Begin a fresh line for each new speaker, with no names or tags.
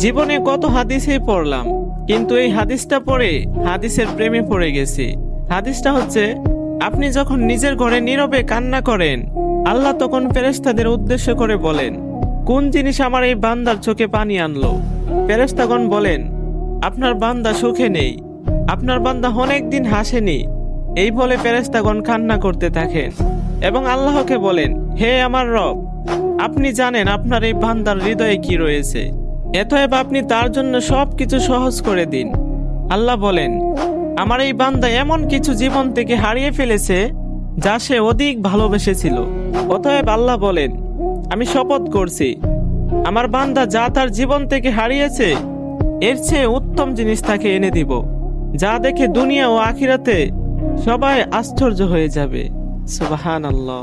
জীবনে কত হাদিসই পড়লাম, কিন্তু এই হাদিসটা পড়ে হাদিসের প্রেমে পড়ে গেছি। হাদিসটা হচ্ছে, আপনি যখন নিজের ঘরে নীরবে কান্না করেন, আল্লাহ তখন ফেরেশতাদের উদ্দেশ্য করে বলেন, কোন জিনিস আমার এই বান্দার চোখে পানি আনলো? ফেরেশতাগণ বলেন, আপনার বান্দা সুখে নেই, আপনার বান্দা অনেক দিন হাসেনি। এই বলে ফেরেশতাগণ কান্না করতে থাকেন এবং আল্লাহকে বলেন, হে আমার রব, আপনি জানেন আপনার এই বান্দার হৃদয়ে কি রয়েছে, অতএব আপনি তার জন্য সবকিছু সহজ করে দিন। আল্লাহ বলেন, আমার এই বান্দা এমন কিছু জীবন থেকে হারিয়ে ফেলেছে যা সে অধিক ভালোবেসেছিল। অতএব আল্লাহ বলেন, আমি শপথ করছি, আমার বান্দা যা তার জীবন থেকে হারিয়েছে এর চেয়ে উত্তম জিনিস তাকে এনে দিব, যা দেখে দুনিয়া ও আখিরাতে সবাই আশ্চর্য হয়ে যাবে। সুবহানাল্লাহ।